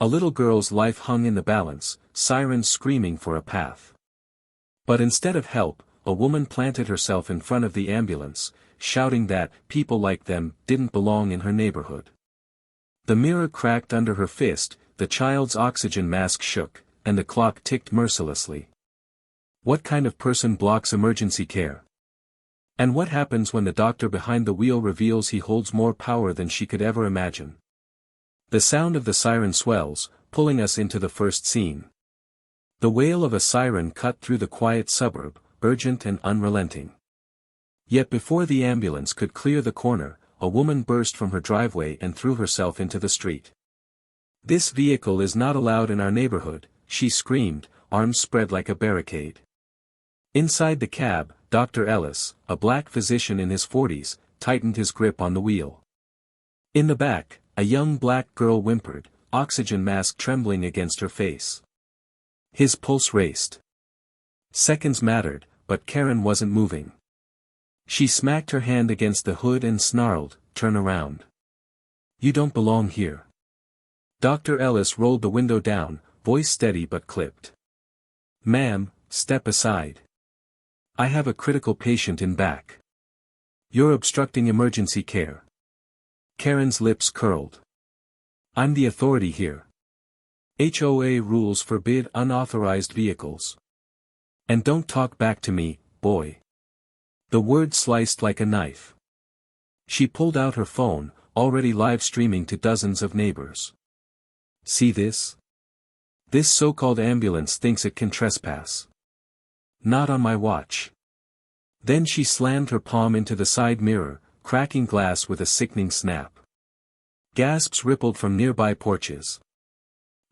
A little girl's life hung in the balance, sirens screaming for a path. But instead of help, a woman planted herself in front of the ambulance, shouting that people like them didn't belong in her neighborhood. The mirror cracked under her fist, the child's oxygen mask shook, and the clock ticked mercilessly. What kind of person blocks emergency care? And what happens when the doctor behind the wheel reveals he holds more power than she could ever imagine? The sound of the siren swells, pulling us into the first scene. The wail of a siren cut through the quiet suburb, urgent and unrelenting. Yet before the ambulance could clear the corner, a woman burst from her driveway and threw herself into the street. "This vehicle is not allowed in our neighborhood," she screamed, arms spread like a barricade. Inside the cab, Dr. Ellis, a black physician in his 40s, tightened his grip on the wheel. In the back, a young black girl whimpered, oxygen mask trembling against her face. His pulse raced. Seconds mattered, but Karen wasn't moving. She smacked her hand against the hood and snarled, "Turn around. You don't belong here." Dr. Ellis rolled the window down, voice steady but clipped. "Ma'am, step aside. I have a critical patient in back. You're obstructing emergency care." Karen's lips curled. "I'm the authority here. HOA rules forbid unauthorized vehicles. And don't talk back to me, boy." The word sliced like a knife. She pulled out her phone, already live streaming to dozens of neighbors. "See this? This so-called ambulance thinks it can trespass. Not on my watch." Then she slammed her palm into the side mirror, cracking glass with a sickening snap. Gasps rippled from nearby porches.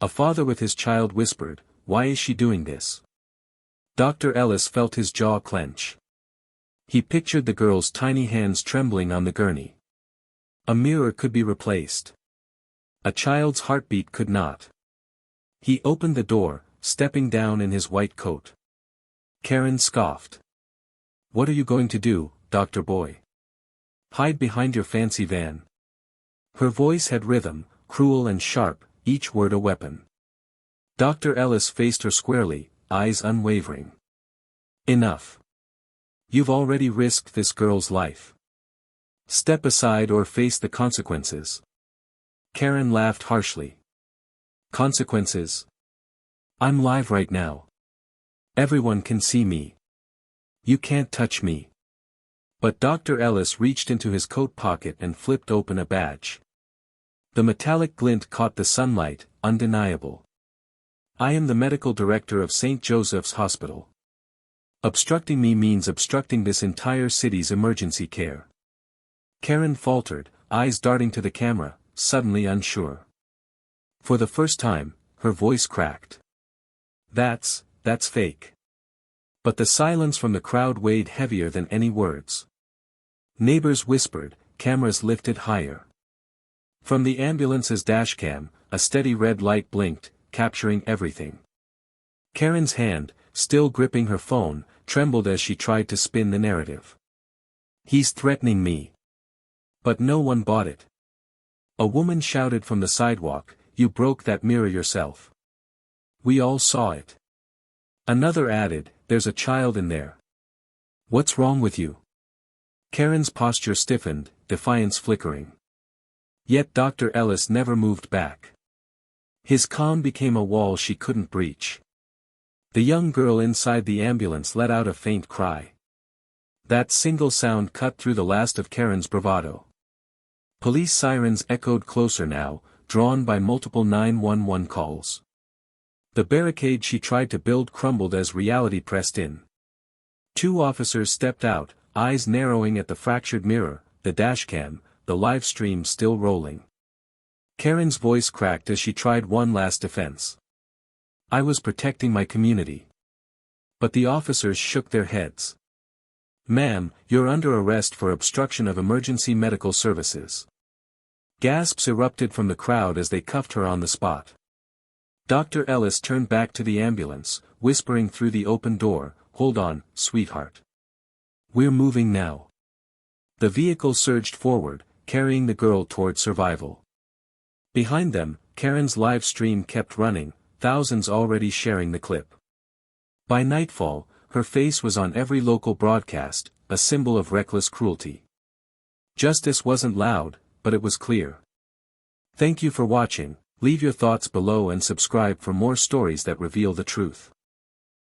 A father with his child whispered, "Why is she doing this?" Dr. Ellis felt his jaw clench. He pictured the girl's tiny hands trembling on the gurney. A mirror could be replaced. A child's heartbeat could not. He opened the door, stepping down in his white coat. Karen scoffed. "What are you going to do, Dr. Boy? Hide behind your fancy van?" Her voice had rhythm, cruel and sharp, each word a weapon. Dr. Ellis faced her squarely, eyes unwavering. "Enough. You've already risked this girl's life. Step aside or face the consequences." Karen laughed harshly. "Consequences? I'm live right now. Everyone can see me. You can't touch me." But Dr. Ellis reached into his coat pocket and flipped open a badge. The metallic glint caught the sunlight, undeniable. "I am the medical director of St. Joseph's Hospital. Obstructing me means obstructing this entire city's emergency care." Karen faltered, eyes darting to the camera, suddenly unsure. For the first time, her voice cracked. That's fake." But the silence from the crowd weighed heavier than any words. Neighbors whispered, cameras lifted higher. From the ambulance's dashcam, a steady red light blinked, capturing everything. Karen's hand, still gripping her phone, trembled as she tried to spin the narrative. "He's threatening me." But no one bought it. A woman shouted from the sidewalk, "You broke that mirror yourself. We all saw it." Another added, "There's a child in there. What's wrong with you?" Karen's posture stiffened, defiance flickering. Yet Dr. Ellis never moved back. His calm became a wall she couldn't breach. The young girl inside the ambulance let out a faint cry. That single sound cut through the last of Karen's bravado. Police sirens echoed closer now, drawn by multiple 911 calls. The barricade she tried to build crumbled as reality pressed in. 2 officers stepped out, eyes narrowing at the fractured mirror, the dashcam, the live stream still rolling. Karen's voice cracked as she tried one last defense. "I was protecting my community." But the officers shook their heads. "Ma'am, you're under arrest for obstruction of emergency medical services." Gasps erupted from the crowd as they cuffed her on the spot. Dr. Ellis turned back to the ambulance, whispering through the open door, "Hold on, sweetheart. We're moving now." The vehicle surged forward, carrying the girl toward survival. Behind them, Karen's live stream kept running, thousands already sharing the clip. By nightfall, her face was on every local broadcast, a symbol of reckless cruelty. Justice wasn't loud, but it was clear. Thank you for watching. Leave your thoughts below and subscribe for more stories that reveal the truth.